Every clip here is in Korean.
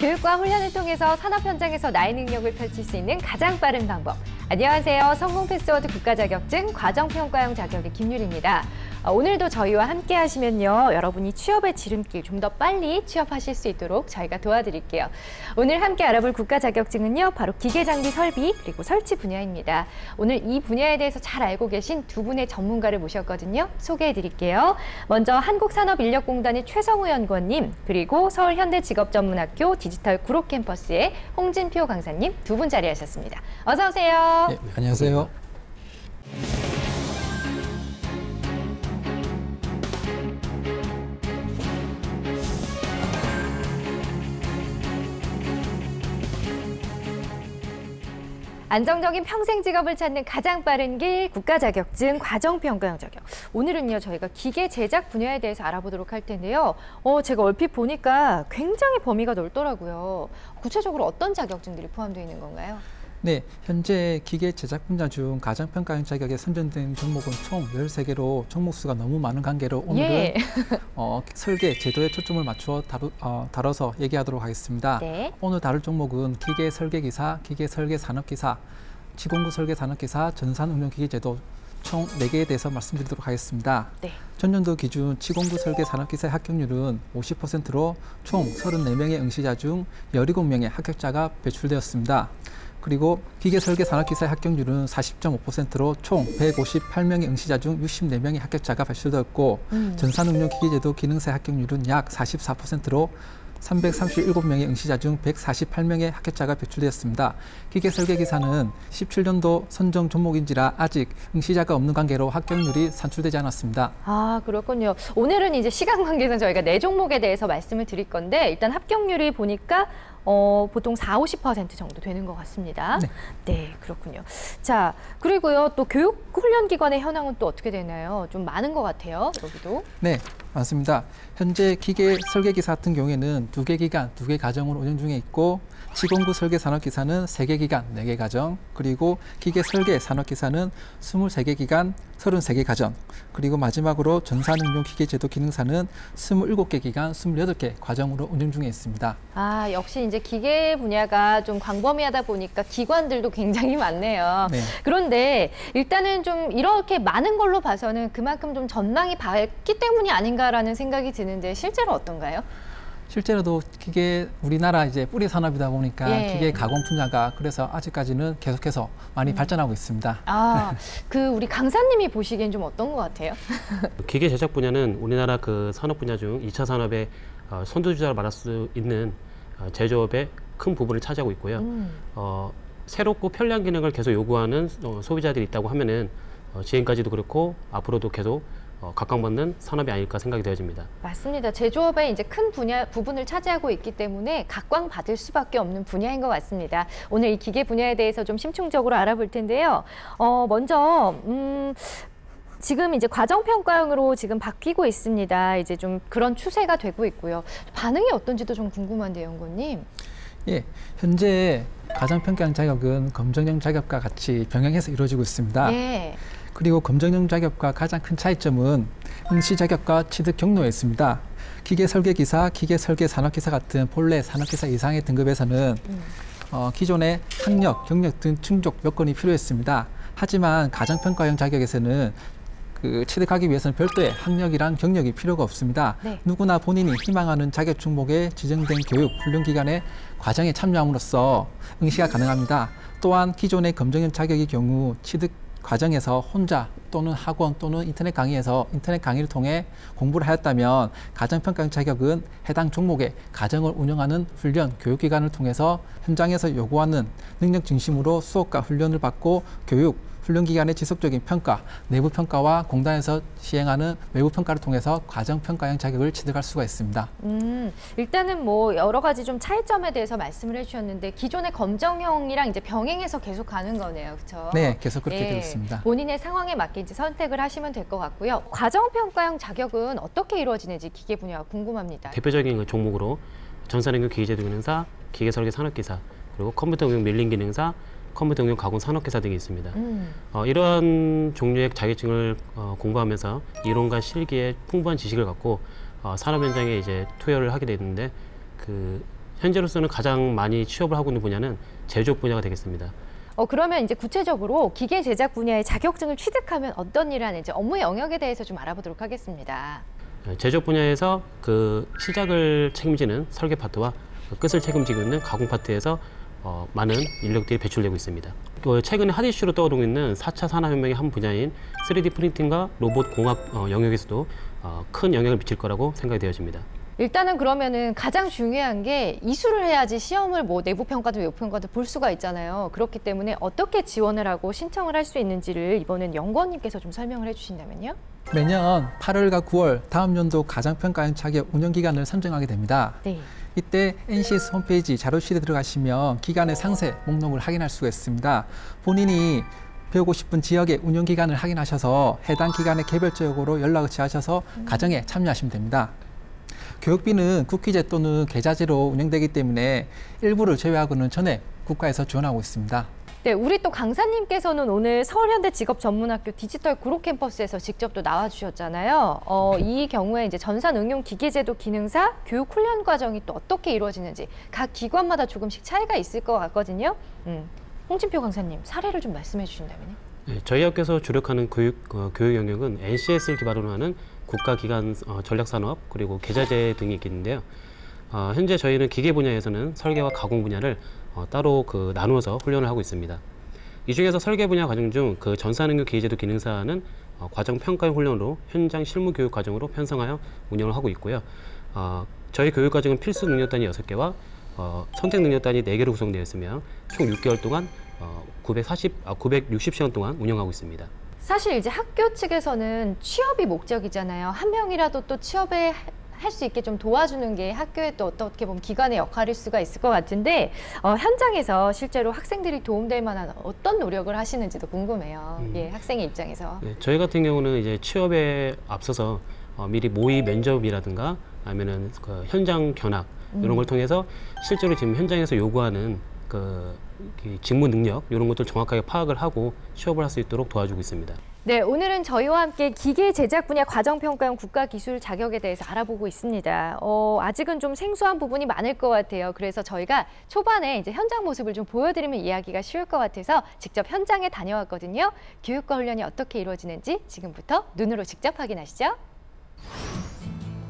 교육과 훈련을 통해서 산업 현장에서 나의 능력을 펼칠 수 있는 가장 빠른 방법. 안녕하세요. 성공 패스워드 국가자격증 과정평가형 자격의 김유리입니다. 오늘도 저희와 함께 하시면요. 여러분이 취업의 지름길 좀 더 빨리 취업하실 수 있도록 저희가 도와드릴게요. 오늘 함께 알아볼 국가자격증은요. 바로 기계장비 설비 그리고 설치 분야입니다. 오늘 이 분야에 대해서 잘 알고 계신 두 분의 전문가를 모셨거든요. 소개해드릴게요. 먼저 한국산업인력공단의 최성우 연구원님 그리고 서울현대직업전문학교 디지털 구로캠퍼스의 홍진표 강사님 두 분 자리하셨습니다. 어서 오세요. 네, 안녕하세요. 안정적인 평생 직업을 찾는 가장 빠른 길 국가자격증 과정평가형 자격. 오늘은요 저희가 기계 제작 분야에 대해서 알아보도록 할 텐데요. 제가 얼핏 보니까 굉장히 범위가 넓더라고요. 구체적으로 어떤 자격증들이 포함되어 있는 건가요? 네, 현재 기계 제작 분야 중 가정평가형 자격에 선정된 종목은 총 13개로 종목 수가 너무 많은 관계로 오늘은 설계, 제도에 초점을 맞추어 다뤄서 얘기하도록 하겠습니다. 네. 오늘 다룰 종목은 기계 설계기사, 기계 설계 산업기사, 치공구 설계 산업기사, 전산응용기계 제도 총 4개에 대해서 말씀드리도록 하겠습니다. 네. 전년도 기준 치공구 설계 산업기사의 합격률은 50%로 총 34명의 응시자 중 17명의 합격자가 배출되었습니다. 그리고 기계 설계 산업기사의 합격률은 40.5%로 총 158명의 응시자 중 64명의 합격자가 발표되었고 전산응용기계제도 기능사의 합격률은 약 44%로 337명의 응시자 중 148명의 합격자가 배출되었습니다. 기계 설계기사는 17년도 선정 종목인지라 아직 응시자가 없는 관계로 합격률이 산출되지 않았습니다. 아, 그렇군요. 오늘은 이제 시간 관계상 저희가 4종목에 대해서 말씀을 드릴 건데 일단 합격률이 보니까 보통 40~50% 정도 되는 것 같습니다. 네. 네, 그렇군요. 자, 그리고요, 또 교육훈련기관의 현황은 또 어떻게 되나요? 좀 많은 것 같아요, 여기도. 네, 맞습니다. 현재 기계 설계기사 같은 경우에는 2개 기간, 2개 과정으로 운영 중에 있고 치공구 설계 산업기사는 3개 기간, 4개 과정, 그리고 기계 설계 산업기사는 23개 기간, 33개 과정, 그리고 마지막으로 전산응용 기계제도 기능사는 27개 기간, 28개 과정으로 운영 중에 있습니다. 아, 역시 이제 기계 분야가 좀 광범위하다 보니까 기관들도 굉장히 많네요. 네. 그런데 일단은 좀 이렇게 많은 걸로 봐서는 그만큼 좀 전망이 밝기 때문이 아닌가라는 생각이 드는데 실제로 어떤가요? 실제로도 기계 우리나라 이제 뿌리 산업이다 보니까 예. 기계 가공 분야가 그래서 아직까지는 계속해서 많이 발전하고 있습니다. 아, 우리 강사님이 보시기엔 좀 어떤 것 같아요? 기계 제작 분야는 우리나라 그 산업 분야 중 2차 산업의 선두주자를 말할 수 있는 제조업의 큰 부분을 차지하고 있고요. 새롭고 편리한 기능을 계속 요구하는 소비자들이 있다고 하면은 지금까지도 그렇고 앞으로도 계속 각광받는 산업이 아닐까 생각이 되어집니다. 맞습니다. 제조업의 이제 큰 부분을 차지하고 있기 때문에 각광받을 수밖에 없는 분야인 것 같습니다. 오늘 이 기계 분야에 대해서 좀 심층적으로 알아볼 텐데요. 먼저 지금 이제 과정평가형으로 지금 바뀌고 있습니다. 이제 좀 그런 추세가 되고 있고요. 반응이 어떤지도 좀 궁금한데요, 연구원님. 예, 현재 과정평가형 자격은 검정형 자격과 같이 병행해서 이루어지고 있습니다. 예. 그리고 검정형 자격과 가장 큰 차이점은 응시 자격과 취득 경로에 있습니다. 기계 설계기사, 기계 설계 산업기사 같은 본래 산업기사 이상의 등급에서는 기존의 학력, 경력 등 충족 요건이 필요했습니다. 하지만 가정평가형 자격에서는 취득하기 위해서는 별도의 학력이랑 경력이 필요가 없습니다. 네. 누구나 본인이 희망하는 자격 종목에 지정된 교육, 훈련기관의 과정에 참여함으로써 응시가 가능합니다. 또한 기존의 검정형 자격의 경우 취득 과정에서 혼자 또는 학원 또는 인터넷 강의를 통해 공부를 하였다면 가정평가형 자격은 해당 종목의 과정을 운영하는 훈련, 교육기관을 통해서 현장에서 요구하는 능력 중심으로 수업과 훈련을 받고 교육, 훈련기관의 지속적인 평가, 내부 평가와 공단에서 시행하는 외부 평가를 통해서 과정평가형 자격을 취득할 수가 있습니다. 일단은 뭐 여러 가지 좀 차이점에 대해서 말씀을 해주셨는데 기존의 검정형이랑 이제 병행해서 계속 가는 거네요, 그렇죠? 네, 계속 그렇게 되고 있습니다. 본인의 상황에 맞게 이제 선택을 하시면 될 것 같고요. 과정평가형 자격은 어떻게 이루어지는지 기계 분야가 궁금합니다. 대표적인 그 종목으로 전산응용 기계제도 기능사, 기계설계 산업기사, 그리고 컴퓨터 응용 밀링 기능사, 컴퓨터 응용 가공 산업기사 등이 있습니다. 이러한 종류의 자격증을 공부하면서 이론과 실기에 풍부한 지식을 갖고 산업 현장에 이제 투여를 하게 되는데 그 현재로서는 가장 많이 취업을 하고 있는 분야는 제조업 분야가 되겠습니다. 그러면 이제 구체적으로 기계 제작 분야의 자격증을 취득하면 어떤 일을 하는지 업무 영역에 대해서 좀 알아보도록 하겠습니다. 제조업 분야에서 그 시작을 책임지는 설계 파트와 그 끝을 책임지고 있는 가공 파트에서 많은 인력들이 배출되고 있습니다. 최근에 핫 이슈로 떠오르고 있는 4차 산업혁명의 한 분야인 3D 프린팅과 로봇 공학 영역에서도 큰 영향을 미칠 거라고 생각이 되어집니다. 일단은 그러면은 가장 중요한 게 이수를 해야지 시험을 뭐 내부 평가도 외부 평가도 볼 수가 있잖아요. 그렇기 때문에 어떻게 지원을 하고 신청을 할 수 있는지를 이번엔 연구원님께서 좀 설명을 해주신다면요. 매년 8월과 9월 다음 연도 가장평가원 자격 운영 기간을 선정하게 됩니다. 네. 이때 NCS 홈페이지 자료실에 들어가시면 기간의 상세 목록을 확인할 수가 있습니다. 본인이 배우고 싶은 지역의 운영 기간을 확인하셔서 해당 기간에 개별적으로 연락을 취하셔서 과정에 참여하시면 됩니다. 교육비는 국기제 또는 계좌제로 운영되기 때문에 일부를 제외하고는 전액 국가에서 지원하고 있습니다. 네, 우리 또 강사님께서는 오늘 서울현대 직업전문학교 디지털 구로 캠퍼스에서 직접 또 나와주셨잖아요. 이 경우에 이제 전산응용기계제도 기능사 교육 훈련 과정이 또 어떻게 이루어지는지 각 기관마다 조금씩 차이가 있을 것 같거든요. 홍진표 강사님 사례를 좀 말씀해 주신다면요. 네, 저희 학교에서 주력하는 교육 영역은 NCS를 기반으로 하는 국가기관 전략산업 그리고 계좌제 등이 있겠는데요. 현재 저희는 기계 분야에서는 설계와 가공 분야를 따로 나누어서 훈련을 하고 있습니다. 이 중에서 설계 분야 과정 중 그 전산응용 기계제도 기능사는 과정 평가형 훈련으로 현장 실무 교육 과정으로 편성하여 운영을 하고 있고요. 저희 교육 과정은 필수 능력단위 6개와 선택 능력단위 4개로 구성되어 있으며 총 6개월 동안 960시간 동안 운영하고 있습니다. 사실 이제 학교 측에서는 취업이 목적이잖아요. 한 명이라도 또 취업에 할 수 있게 좀 도와주는 게 학교의 또 어떻게 보면 기관의 역할일 수가 있을 것 같은데 현장에서 실제로 학생들이 도움될 만한 어떤 노력을 하시는지도 궁금해요. 예, 학생의 입장에서. 네, 저희 같은 경우는 이제 취업에 앞서서 미리 모의 면접이라든가 아니면은 그 현장 견학 이런 걸 통해서 실제로 지금 현장에서 요구하는 직무 능력 이런 것들 정확하게 파악을 하고 취업을 할 수 있도록 도와주고 있습니다. 네, 오늘은 저희와 함께 기계 제작 분야 과정평가용 국가기술 자격에 대해서 알아보고 있습니다. 아직은 좀 생소한 부분이 많을 것 같아요. 그래서 저희가 초반에 이제 현장 모습을 좀 보여드리면 이야기가 쉬울 것 같아서 직접 현장에 다녀왔거든요. 교육과 훈련이 어떻게 이루어지는지 지금부터 눈으로 직접 확인하시죠.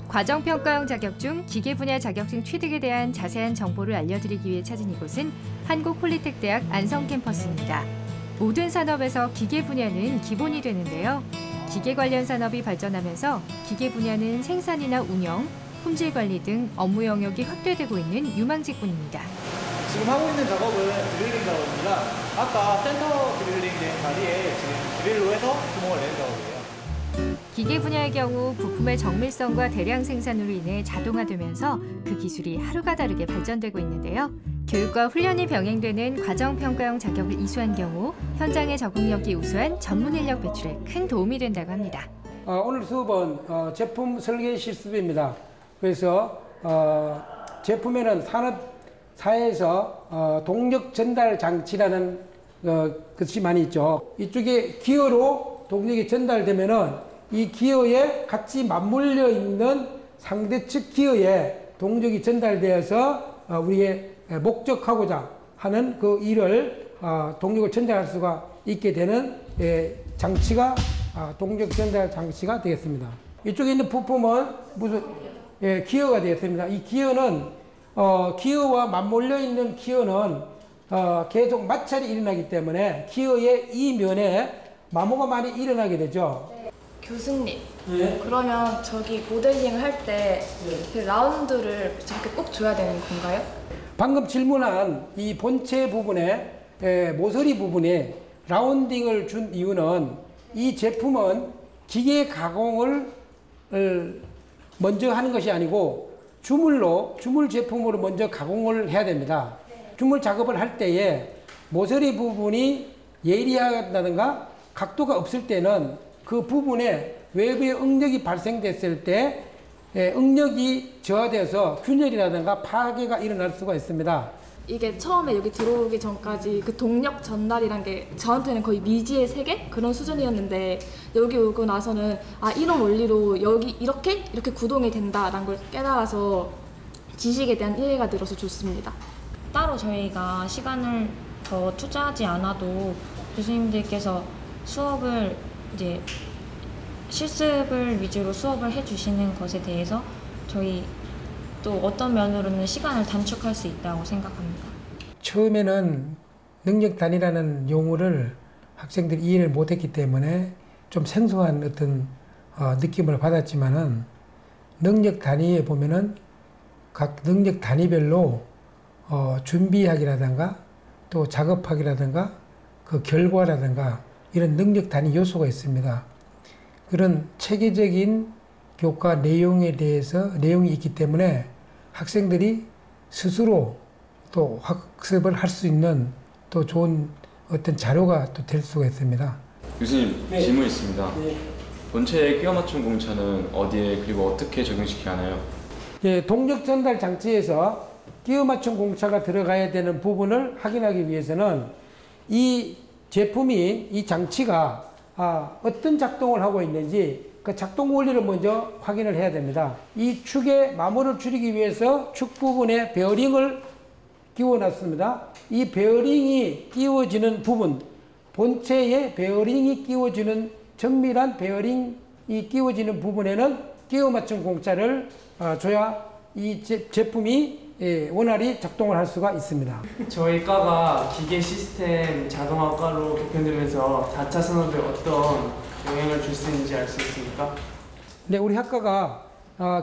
과정평가용 자격증, 기계 분야 자격증 취득에 대한 자세한 정보를 알려드리기 위해 찾은 이곳은 한국폴리텍대학 안성캠퍼스입니다. 모든 산업에서 기계 분야는 기본이 되는데요. 기계 관련 산업이 발전하면서 기계 분야는 생산이나 운영, 품질 관리 등 업무 영역이 확대되고 있는 유망직군입니다. 지금 하고 있는 작업은 드릴링 작업입니다. 아까 센터 드릴링 된 자리에 지금 드릴로 해서 구멍을 내는 작업이에요. 기계 분야의 경우 부품의 정밀성과 대량 생산으로 인해 자동화되면서 그 기술이 하루가 다르게 발전되고 있는데요. 교육과 훈련이 병행되는 과정평가용 자격을 이수한 경우 현장의 적응력이 우수한 전문 인력 배출에 큰 도움이 된다고 합니다. 오늘 수업은 제품 설계 실습입니다. 그래서 제품에는 산업사에서 동력 전달 장치라는 것이 많이 있죠. 이쪽에 기어로 동력이 전달되면은 이 기어에 같이 맞물려 있는 상대측 기어에 동력이 전달되어서 우리의 목적하고자 하는 그 일을 동력을 전달할 수가 있게 되는 장치가 동력 전달 장치가 되겠습니다. 이쪽에 있는 부품은 무슨 기어가 되겠습니다. 이 기어는 기어와 맞물려 있는 기어는 계속 마찰이 일어나기 때문에 기어의 이 면에 마모가 많이 일어나게 되죠. 교수님, 네. 그러면 저기 모델링을 할 때 그 라운드를 저렇게 꼭 줘야 되는 건가요? 방금 질문한 이 본체 부분에 모서리 부분에 라운딩을 준 이유는 이 제품은 기계 가공을 먼저 하는 것이 아니고 주물 제품으로 먼저 가공을 해야 됩니다. 주물 작업을 할 때에 모서리 부분이 예리하다든가 각도가 없을 때는 그 부분에 외부의 응력이 발생됐을 때 응력이 저하돼서 균열이라든가 파괴가 일어날 수가 있습니다. 이게 처음에 여기 들어오기 전까지 그 동력 전달이란 게 저한테는 거의 미지의 세계? 그런 수준이었는데 여기 오고 나서는 이런 원리로 여기 이렇게 구동이 된다라는 걸 깨달아서 지식에 대한 이해가 늘어서 좋습니다. 따로 저희가 시간을 더 투자하지 않아도 교수님들께서 수업을 이제 실습을 위주로 수업을 해주시는 것에 대해서 저희 또 어떤 면으로는 시간을 단축할 수 있다고 생각합니다. 처음에는 능력 단위라는 용어를 학생들이 이해를 못했기 때문에 좀 생소한 어떤 느낌을 받았지만은 능력 단위에 보면은 각 능력 단위별로 준비학이라든가 또 작업학이라든가 그 결과라든가 이런 능력 단위 요소가 있습니다. 그런 체계적인 교과 내용에 대해서 내용이 있기 때문에 학생들이 스스로 또 학습을 할 수 있는 또 좋은 어떤 자료가 또 될 수가 있습니다. 교수님, 네. 질문 있습니다. 네. 본체의 끼워 맞춤 공차는 어디에 그리고 어떻게 적용시켜야 하나요? 예, 동력 전달 장치에서 끼워 맞춤 공차가 들어가야 되는 부분을 확인하기 위해서는 이 제품이 이 장치가 어떤 작동을 하고 있는지 그 작동 원리를 먼저 확인을 해야 됩니다. 이 축의 마모를 줄이기 위해서 축 부분에 베어링을 끼워 놨습니다. 이 베어링이 끼워지는 부분, 본체에 베어링이 끼워지는 정밀한 베어링이 끼워지는 부분에는 끼워 맞춤 공차를 줘야 이 제품이 원활히 작동을 할 수가 있습니다. 저희 과가 기계 시스템 자동화과로 개편되면서 4차 산업에 어떤 영향을 줄 수 있는지 알 수 있습니까? 네, 우리 학과가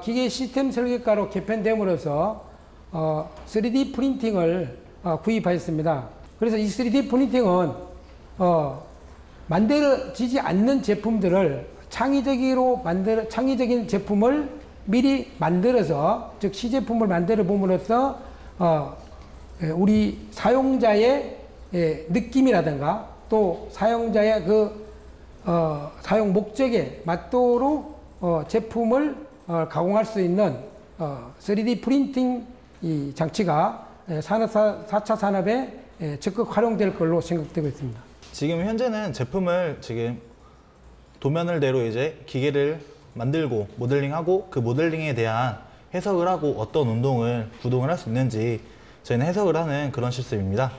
기계 시스템 설계과로 개편됨으로써 3D 프린팅을 구입하였습니다. 그래서 이 3D 프린팅은 만들어지지 않는 제품들을 창의적인 제품을 미리 만들어서, 즉 시제품을 만들어 봄으로써 우리 사용자의 느낌이라든가 또 사용자의 그 사용 목적에 맞도록 제품을 가공할 수 있는 3D 프린팅 이 장치가 4차 산업에 적극 활용될 걸로 생각되고 있습니다. 지금 현재는 제품을 지금 도면을 대로 이제 기계를 만들고 모델링하고 그 모델링에 대한 해석을 하고 어떤 운동을 구동을 할 수 있는지 저희는 해석을 하는 그런 시스템입니다.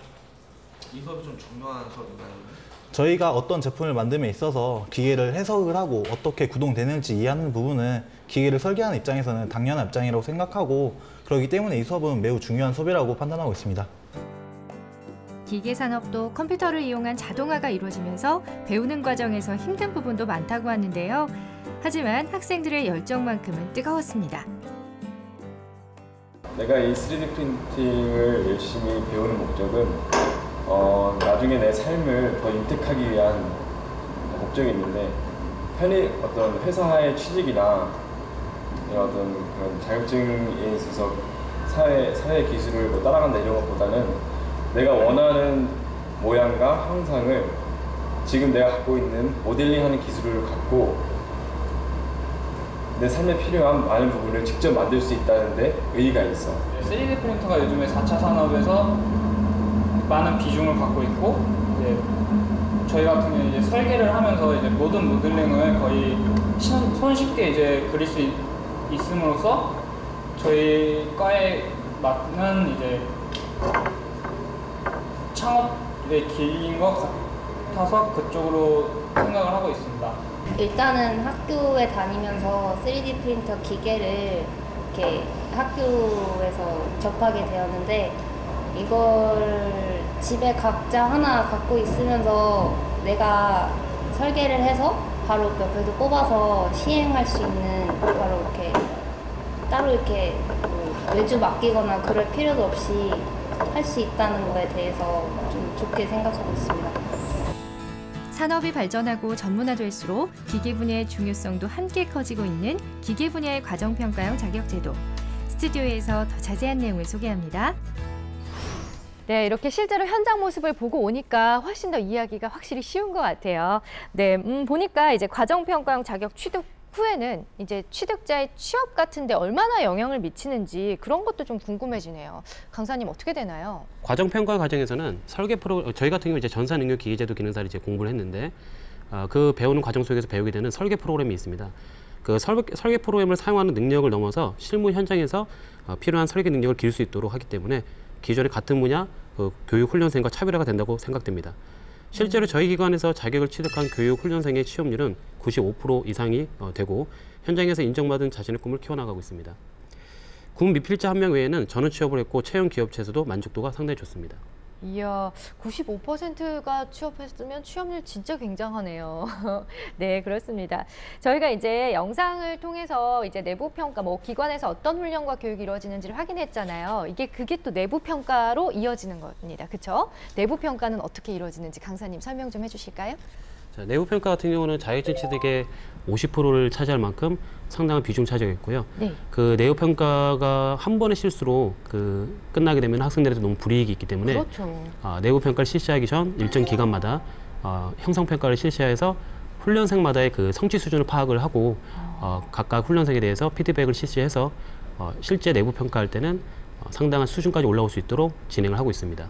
이 수업이 좀 중요한 수업인가요? 저희가 어떤 제품을 만듦에 있어서 기계를 해석을 하고 어떻게 구동되는지 이해하는 부분은 기계를 설계하는 입장에서는 당연한 입장이라고 생각하고 그렇기 때문에 이 수업은 매우 중요한 수업이라고 판단하고 있습니다. 기계 산업도 컴퓨터를 이용한 자동화가 이루어지면서 배우는 과정에서 힘든 부분도 많다고 하는데요. 하지만 학생들의 열정만큼은 뜨거웠습니다. 내가 이 3D 프린팅을 열심히 배우는 목적은 나중에 내 삶을 더 윤택하기 위한 목적이 있는데 편히 어떤 회사의 취직이나 어떤 그런 자격증에 있어서 사회 기술을 뭐 따라간다 이런 것보다는 내가 원하는 모양과 형상을 지금 내가 갖고 있는 모델링하는 기술을 갖고 내 삶에 필요한 많은 부분을 직접 만들 수 있다는 데 의의가 있어. 3D 프린터가 요즘에 4차 산업에서 많은 비중을 갖고 있고 이제 저희 같은 경우는 이제 설계를 하면서 이제 모든 모델링을 거의 손쉽게 이제 그릴 수 있음으로써 저희 과에 맞는 이제 창업의 길인 것 같아서 그쪽으로 생각을 하고 있습니다. 일단은 학교에 다니면서 3D 프린터 기계를 이렇게 학교에서 접하게 되었는데 이걸 집에 각자 하나 갖고 있으면서 내가 설계를 해서 바로 옆에서 뽑아서 시행할 수 있는 바로 이렇게 따로 이렇게 외주 맡기거나 그럴 필요도 없이 할 수 있다는 거에 대해서 좀 좋게 생각하고 있습니다. 산업이 발전하고 전문화될수록 기계 분야의 중요성도 함께 커지고 있는 기계 분야의 과정평가형 자격제도. 스튜디오에서 더 자세한 내용을 소개합니다. 네, 이렇게 실제로 현장 모습을 보고 오니까 훨씬 더 이해하기가 확실히 쉬운 것 같아요. 네, 보니까 이제 과정평가형 자격 취득 후에는 이제 취득자의 취업 같은데 얼마나 영향을 미치는지 그런 것도 좀 궁금해지네요. 강사님 어떻게 되나요? 과정평가 과정에서는 설계 저희 같은 경우 이제 전산능력기계제도 기능사를 이제 공부를 했는데 그 배우는 과정 속에서 배우게 되는 설계 프로그램이 있습니다. 그 설계 프로그램을 사용하는 능력을 넘어서 실무 현장에서 필요한 설계 능력을 기를 수 있도록 하기 때문에 기존의 같은 분야 그 교육 훈련생과 차별화가 된다고 생각됩니다. 실제로 저희 기관에서 자격을 취득한 교육 훈련생의 취업률은 95% 이상이 되고 현장에서 인정받은 자신의 꿈을 키워나가고 있습니다. 군 미필자 1명 외에는 전원 취업을 했고 채용 기업체에서도 만족도가 상당히 좋습니다. 이야, 95%가 취업했으면 취업률 진짜 굉장하네요. 네, 그렇습니다. 저희가 이제 영상을 통해서 이제 내부 평가, 뭐 기관에서 어떤 훈련과 교육이 이루어지는지를 확인했잖아요. 그게 또 내부 평가로 이어지는 겁니다. 그렇죠? 내부 평가는 어떻게 이루어지는지 강사님 설명 좀 해주실까요? 자, 내부 평가 같은 경우는 자격증 취득의 50%를 차지할 만큼 상당한 비중 차지하겠고요. 네. 그 내부 평가가 한 번의 실수로 끝나게 되면 학생들한테 너무 불이익이 있기 때문에 그렇죠. 내부 평가를 실시하기 전 일정 기간마다 형성 평가를 실시해서 훈련생마다의 그 성취 수준을 파악을 하고 각각 훈련생에 대해서 피드백을 실시해서 실제 내부 평가할 때는 상당한 수준까지 올라올 수 있도록 진행을 하고 있습니다.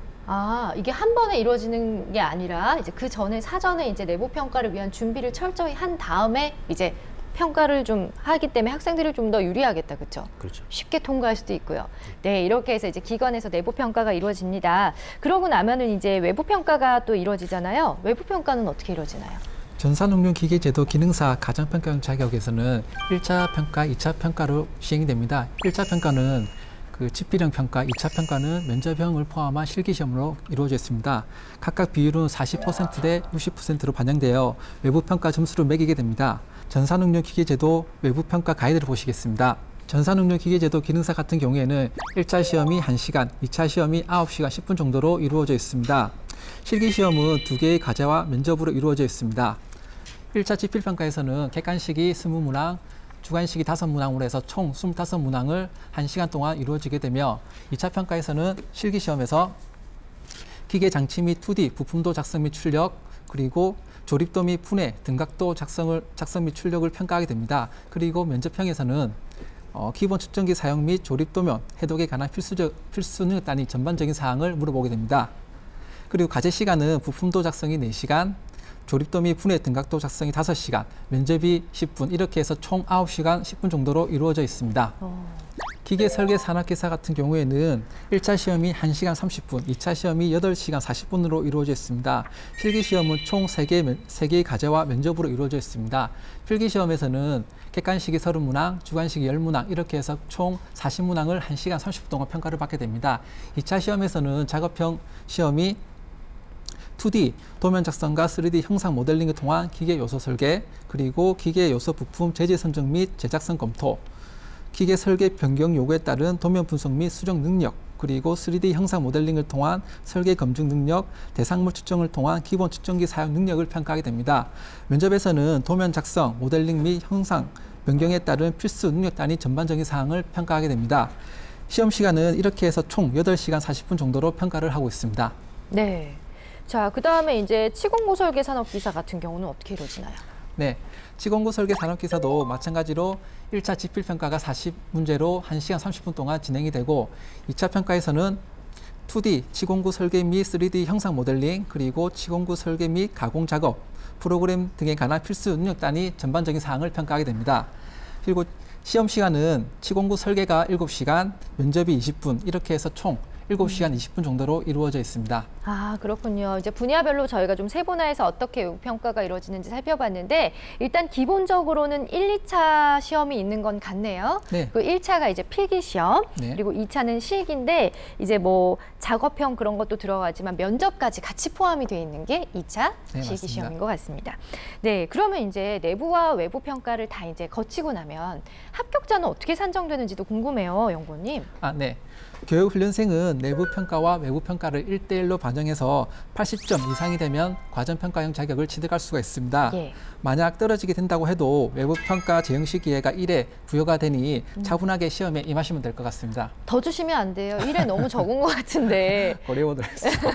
이게 한 번에 이루어지는 게 아니라 이제 그 전에 사전에 이제 내부 평가를 위한 준비를 철저히 한 다음에 이제 평가를 좀 하기 때문에 학생들이 좀 더 유리하겠다, 그렇죠? 그렇죠. 쉽게 통과할 수도 있고요. 네, 이렇게 해서 이제 기관에서 내부 평가가 이루어집니다. 그러고 나면은 이제 외부 평가가 또 이루어지잖아요. 외부 평가는 어떻게 이루어지나요? 전산응용기계제도 기능사 가정평가용 자격에서는 1차 평가, 2차 평가로 시행이 됩니다. 1차 평가는 그 집필형 평가, 2차 평가는 면접형을 포함한 실기시험으로 이루어져 있습니다. 각각 비율은 40%대 60%로 반영되어 외부 평가 점수를 매기게 됩니다. 전산응용기계제도 외부 평가 가이드를 보시겠습니다. 전산응용기계제도 기능사 같은 경우에는 1차 시험이 1시간, 2차 시험이 9시간 10분 정도로 이루어져 있습니다. 실기시험은 2개의 과제와 면접으로 이루어져 있습니다. 1차 집필평가에서는 객관식이 20문항, 주관식이 5문항으로 해서 총 25문항을 1시간 동안 이루어지게 되며 2차 평가에서는 실기시험에서 기계장치 및 2D 부품도 작성 및 출력, 그리고 조립도 및 분해, 등각도 작성 및 출력을 평가하게 됩니다. 그리고 면접형에서는 기본 측정기 사용 및 조립도면, 해독에 관한 필수 능력 단위 전반적인 사항을 물어보게 됩니다. 그리고 과제 시간은 부품도 작성이 4시간, 조립도 및 분해 등각도 작성이 5시간, 면접이 10분, 이렇게 해서 총 9시간 10분 정도로 이루어져 있습니다. 기계 설계 산업기사 같은 경우에는 1차 시험이 1시간 30분, 2차 시험이 8시간 40분으로 이루어져 있습니다. 필기시험은 총 3개의 과제와 면접으로 이루어져 있습니다. 필기시험에서는 객관식이 30문항, 주관식이 10문항, 이렇게 해서 총 40문항을 1시간 30분 동안 평가를 받게 됩니다. 2차 시험에서는 작업형 시험이 2D, 도면 작성과 3D 형상 모델링을 통한 기계 요소 설계, 그리고 기계 요소 부품 재질 선정 및 제작성 검토, 기계 설계 변경 요구에 따른 도면 분석 및 수정 능력, 그리고 3D 형상 모델링을 통한 설계 검증 능력, 대상물 측정을 통한 기본 측정기 사용 능력을 평가하게 됩니다. 면접에서는 도면 작성, 모델링 및 형상 변경에 따른 필수 능력 단위 전반적인 사항을 평가하게 됩니다. 시험 시간은 이렇게 해서 총 8시간 40분 정도로 평가를 하고 있습니다. 네. 자, 그 다음에 이제 치공구 설계 산업기사 같은 경우는 어떻게 이루어지나요? 네, 치공구 설계 산업기사도 마찬가지로 1차 집필평가가 40문제로 1시간 30분 동안 진행이 되고 2차 평가에서는 2D, 치공구 설계 및 3D 형상 모델링, 그리고 치공구 설계 및 가공 작업, 프로그램 등에 관한 필수 능력 단위 전반적인 사항을 평가하게 됩니다. 그리고 시험 시간은 치공구 설계가 7시간, 면접이 20분, 이렇게 해서 총 7시간 20분 정도로 이루어져 있습니다. 그렇군요. 이제 분야별로 저희가 좀 세분화해서 어떻게 평가가 이루어지는지 살펴봤는데 일단 기본적으로는 1, 2차 시험이 있는 건 같네요. 네. 그 1차가 이제 필기 시험, 네. 그리고 2차는 실기인데 이제 뭐 작업형 그런 것도 들어가지만 면접까지 같이 포함이 되어 있는 게 2차 네, 실기 맞습니다. 시험인 것 같습니다. 네, 그러면 이제 내부와 외부 평가를 다 이제 거치고 나면 합격자는 어떻게 산정되는지도 궁금해요, 연구원님. 네. 교육훈련생은 내부 평가와 외부 평가를 1대1로 반영해서 80점 이상이 되면 과정평가형 자격을 취득할 수가 있습니다. 예. 만약 떨어지게 된다고 해도 외부 평가 재형 시기회가 1회 부여가 되니 차분하게 시험에 임하시면 될 것 같습니다. 더 주시면 안 돼요. 1회 너무 적은 것 같은데. 어려워도록 했습니다.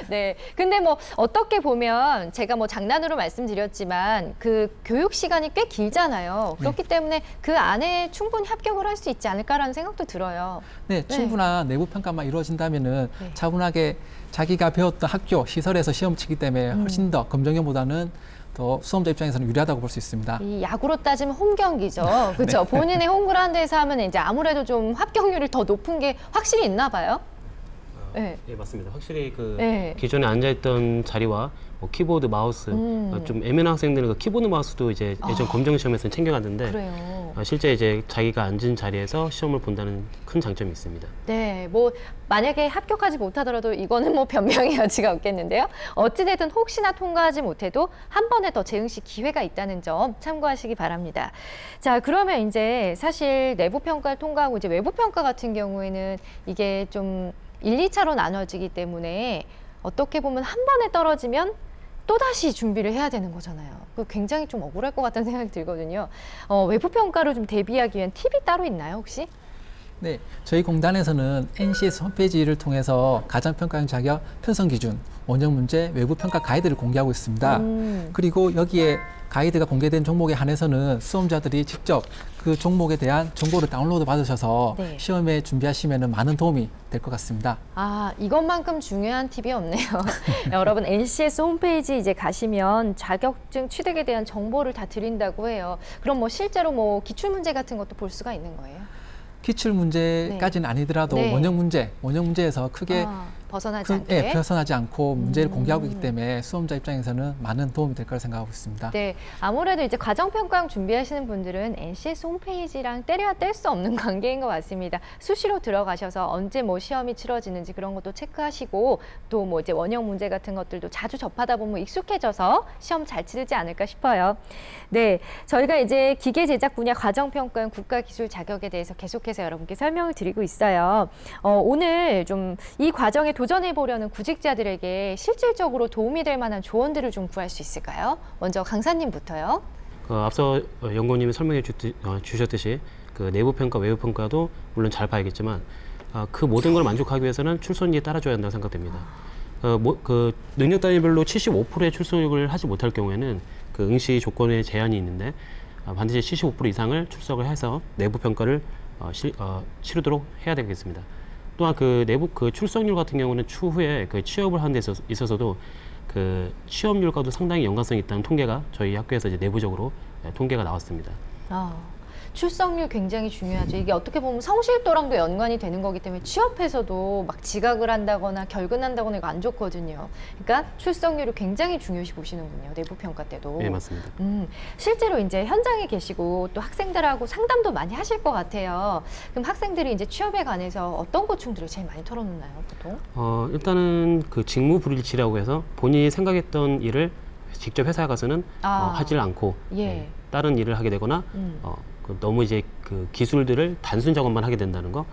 네. 근데 뭐 어떻게 보면 제가 뭐 장난으로 말씀드렸지만 그 교육 시간이 꽤 길잖아요. 그렇기 때문에 그 안에 충분히 합격을 할 수 있지 않을까라는 생각도 들어요. 네, 충분한 내부 평가만 이루어진다면은 차분하게 자기가 배웠던 학교 시설에서 시험 치기 때문에 훨씬 더 검정형보다는 더 수험자 입장에서는 유리하다고 볼 수 있습니다. 이 야구로 따지면 홈 경기죠. 그렇죠. 본인의 홈그라운드에서 하는 데서 하면 이제 아무래도 좀 합격률이 더 높은 게 확실히 있나 봐요. 네, 맞습니다. 확실히 그 기존에 앉아있던 자리와 뭐 키보드, 마우스, 좀 애매한 학생들은 그 키보드, 마우스도 이제 예전 검정 시험에서 챙겨갔는데 실제 이제 자기가 앉은 자리에서 시험을 본다는 큰 장점이 있습니다. 네, 뭐 만약에 합격하지 못하더라도 이거는 뭐 변명의 여지가 없겠는데요. 어찌됐든 혹시나 통과하지 못해도 한 번에 더 재응시 기회가 있다는 점 참고하시기 바랍니다. 자, 그러면 이제 사실 내부 평가를 통과하고 이제 외부 평가 같은 경우에는 이게 좀 1, 2차로 나눠지기 때문에 어떻게 보면 한 번에 떨어지면 또다시 준비를 해야 되는 거잖아요. 굉장히 좀 억울할 것 같다는 생각이 들거든요. 외부 평가로 좀 대비하기 위한 팁이 따로 있나요, 혹시? 네, 저희 공단에서는 NCS 홈페이지를 통해서 가장평가형 자격 편성 기준, 원형 문제, 외부 평가 가이드를 공개하고 있습니다. 그리고 여기에 가이드가 공개된 종목에 한해서는 수험자들이 직접 그 종목에 대한 정보를 다운로드 받으셔서 시험에 준비하시면 많은 도움이 될 것 같습니다. 아, 이것만큼 중요한 팁이 없네요. 여러분, NCS 홈페이지 이제 가시면 자격증 취득에 대한 정보를 다 드린다고 해요. 그럼 뭐 실제로 뭐 기출문제 같은 것도 볼 수가 있는 거예요? 기출 문제까지는 아니더라도 원형 문제에서 크게 벗어나지 않고 문제를 공개하고 있기 때문에 수험자 입장에서는 많은 도움이 될 거라 생각하고 있습니다. 네, 아무래도 이제 과정평가형 준비하시는 분들은 NCS 홈페이지랑 때려야 뗄 수 없는 관계인 것 같습니다. 수시로 들어가셔서 언제 뭐 시험이 치러지는지 그런 것도 체크하시고 또 뭐 이제 원형 문제 같은 것들도 자주 접하다 보면 익숙해져서 시험 잘 치르지 않을까 싶어요. 네, 저희가 이제 기계 제작 분야 과정평가형 국가기술 자격에 대해서 계속해서 여러분께 설명을 드리고 있어요. 오늘 좀 이 과정에 도전해 보려는 구직자들에게 실질적으로 도움이 될 만한 조언들을 좀 구할 수 있을까요? 먼저 강사님부터요. 앞서 연구원님이 설명해 주셨듯이 그 내부 평가, 외부 평가도 물론 잘 봐야겠지만 그 모든 걸 만족하기 위해서는 출손율이 따라줘야 한다고 생각됩니다. 그 능력 단위별로 75%의 출석을 하지 못할 경우에는 그 응시 조건에 제한이 있는데 반드시 75% 이상을 출석을 해서 내부 평가를 치르도록 해야 되겠습니다. 또한 그 내부 그 출석률 같은 경우는 추후에 그 취업을 하는 데 있어서도 그 취업률과도 상당히 연관성이 있다는 통계가 저희 학교에서 이제 내부적으로 통계가 나왔습니다. 출석률 굉장히 중요하죠. 이게 어떻게 보면 성실도랑도 연관이 되는 거기 때문에 취업해서도 막 지각을 한다거나 결근한다거나 이거 안 좋거든요. 그러니까 출석률을 굉장히 중요시 보시는군요. 내부 평가 때도. 네, 맞습니다. 실제로 이제 현장에 계시고 또 학생들하고 상담도 많이 하실 것 같아요. 그럼 학생들이 이제 취업에 관해서 어떤 고충들을 제일 많이 털어놓나요, 보통? 일단은 그 직무 불일치라고 해서 본인이 생각했던 일을 직접 회사에 가서는 하질 않고 다른 일을 하게 되거나 너무 이제 그 기술들을 단순 작업만 하게 된다는 거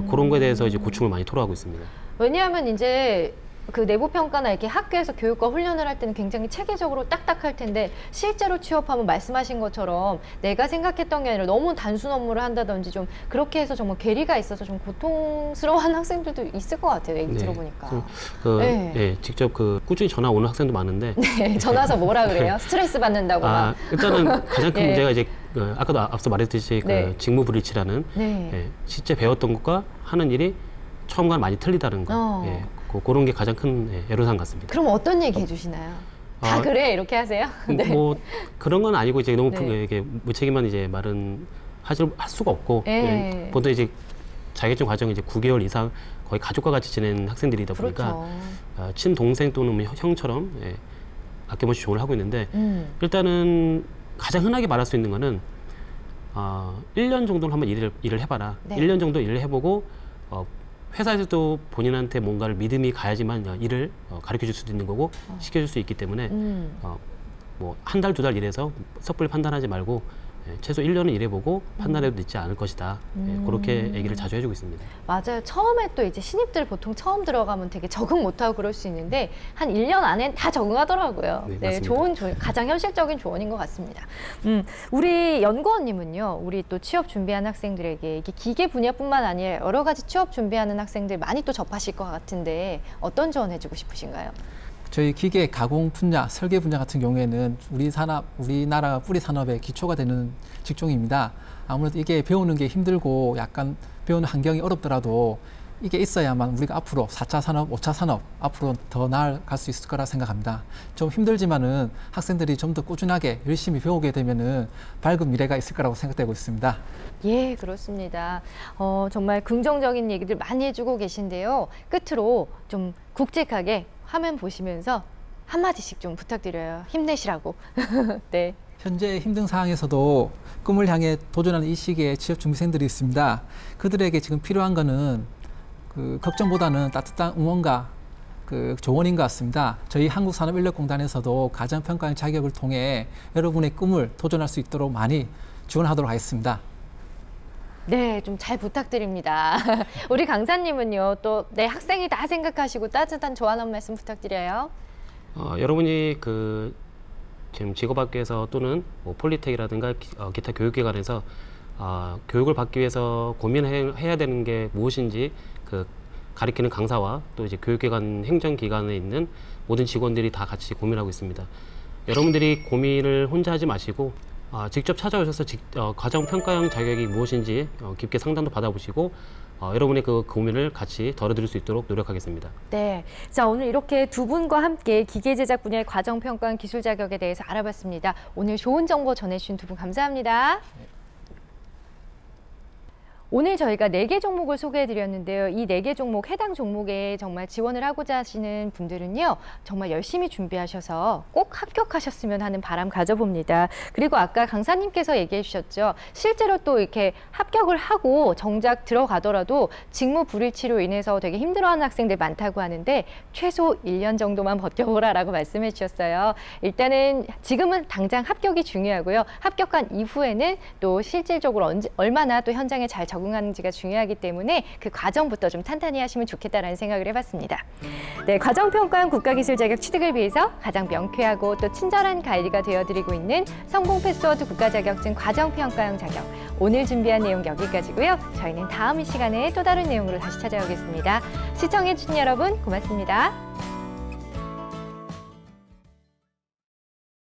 그런 거에 대해서 이제 고충을 많이 토로하고 있습니다. 왜냐하면 이제 그 내부 평가나 이렇게 학교에서 교육과 훈련을 할 때는 굉장히 체계적으로 딱딱할 텐데 실제로 취업하면 말씀하신 것처럼 내가 생각했던 게 아니라 너무 단순 업무를 한다든지 좀 그렇게 해서 정말 괴리가 있어서 좀 고통스러워하는 학생들도 있을 것 같아요. 얘기 들어보니까. 직접 그 꾸준히 전화 오는 학생도 많은데. 네, 전화 와서 뭐라 그래요? 스트레스 받는다고. 일단은 가장 큰 문제가 이제 아까도 앞서 말했듯이 그 직무 불일치라는 실제 배웠던 것과 하는 일이 처음과 많이 틀리다는 거. 그런 게 가장 큰 애로사항 같습니다. 그럼 어떤 얘기 해주시나요? 다 그래 이렇게 하세요? 뭐 그런 건 아니고 이제 너무 이게 무책임한 이제 말은 할 수가 없고 보통 이제 자격증 과정 이제 9개월 이상 거의 가족과 같이 지낸 학생들이다 보니까 친동생 또는 뭐 형처럼 아낌없이 조언을 하고 있는데 일단은 가장 흔하게 말할 수 있는 거는 1년 정도는 한번 일을 해봐라. 1년 정도 일을 해보고 회사에서도 본인한테 뭔가를 믿음이 가야지만 일을 가르쳐줄 수도 있는 거고 시켜줄 수 있기 때문에 뭐 한 달, 두 달 일해서 섣불리 판단하지 말고 최소 1년은 일해보고 판단해도 늦지 않을 것이다. 그렇게 얘기를 자주 해주고 있습니다. 맞아요. 처음에 또 이제 신입들 보통 처음 들어가면 되게 적응 못하고 그럴 수 있는데 한 1년 안엔 다 적응하더라고요. 네, 가장 현실적인 조언인 것 같습니다. 우리 연구원님은요. 우리 또 취업 준비하는 학생들에게 이게 기계 분야뿐만 아니라 여러 가지 취업 준비하는 학생들 많이 또 접하실 것 같은데 어떤 조언 해주고 싶으신가요? 저희 기계 가공 분야, 설계 분야 같은 경우에는 우리나라 뿌리 산업의 기초가 되는 직종입니다. 아무래도 이게 배우는 게 힘들고 약간 배우는 환경이 어렵더라도 이게 있어야만 우리가 앞으로 4차 산업, 5차 산업 앞으로 더 나아갈 수 있을 거라 생각합니다. 좀 힘들지만은 학생들이 좀 더 꾸준하게 열심히 배우게 되면은 밝은 미래가 있을 거라고 생각되고 있습니다. 예, 그렇습니다. 정말 긍정적인 얘기들 많이 해주고 계신데요. 끝으로 좀 굵직하게 화면 보시면서 한마디씩 좀 부탁드려요. 힘내시라고. 네. 현재 힘든 상황에서도 꿈을 향해 도전하는 이 시기에 취업 준비생들이 있습니다. 그들에게 지금 필요한 거는 걱정보다는 따뜻한 응원과 조언인 것 같습니다. 저희 한국산업인력공단에서도 가정평가원 자격을 통해 여러분의 꿈을 도전할 수 있도록 많이 지원하도록 하겠습니다. 네, 좀 잘 부탁드립니다. 우리 강사님은요, 또 내 학생이다 생각하시고 따뜻한 조언 한 말씀 부탁드려요. 여러분이 지금 직업학교에서 또는 뭐 폴리텍이라든가 기타 교육기관에서 교육을 받기 위해서 고민해야 되는 게 무엇인지 가리키는 강사와 또 이제 교육기관 행정기관에 있는 모든 직원들이 다 같이 고민하고 있습니다. 여러분들이 고민을 혼자 하지 마시고 직접 찾아오셔서 과정평가형 자격이 무엇인지 깊게 상담도 받아보시고 여러분의 그 고민을 같이 덜어드릴 수 있도록 노력하겠습니다. 네, 자 오늘 이렇게 두 분과 함께 기계제작 분야의 과정평가원 기술 자격에 대해서 알아봤습니다. 오늘 좋은 정보 전해주신 두 분 감사합니다. 오늘 저희가 4개 종목을 소개해드렸는데요. 이 4개 종목, 해당 종목에 정말 지원을 하고자 하시는 분들은요. 정말 열심히 준비하셔서 꼭 합격하셨으면 하는 바람 가져봅니다. 그리고 아까 강사님께서 얘기해 주셨죠. 실제로 또 이렇게 합격을 하고 정작 들어가더라도 직무 불일치로 인해서 되게 힘들어하는 학생들 많다고 하는데 최소 1년 정도만 버텨보라라고 말씀해 주셨어요. 일단은 지금은 당장 합격이 중요하고요. 합격한 이후에는 또 실질적으로 얼마나 또 현장에 잘 적응하는지가 중요하기 때문에 그 과정부터 좀 탄탄히 하시면 좋겠다라는 생각을 해봤습니다. 네, 과정평가원 국가기술 자격 취득을 위해서 가장 명쾌하고 또 친절한 가이드가 되어드리고 있는 성공 패스워드 국가자격증 과정평가원 자격. 오늘 준비한 내용 여기까지고요. 저희는 다음 이 시간에 또 다른 내용으로 다시 찾아오겠습니다. 시청해주신 여러분 고맙습니다.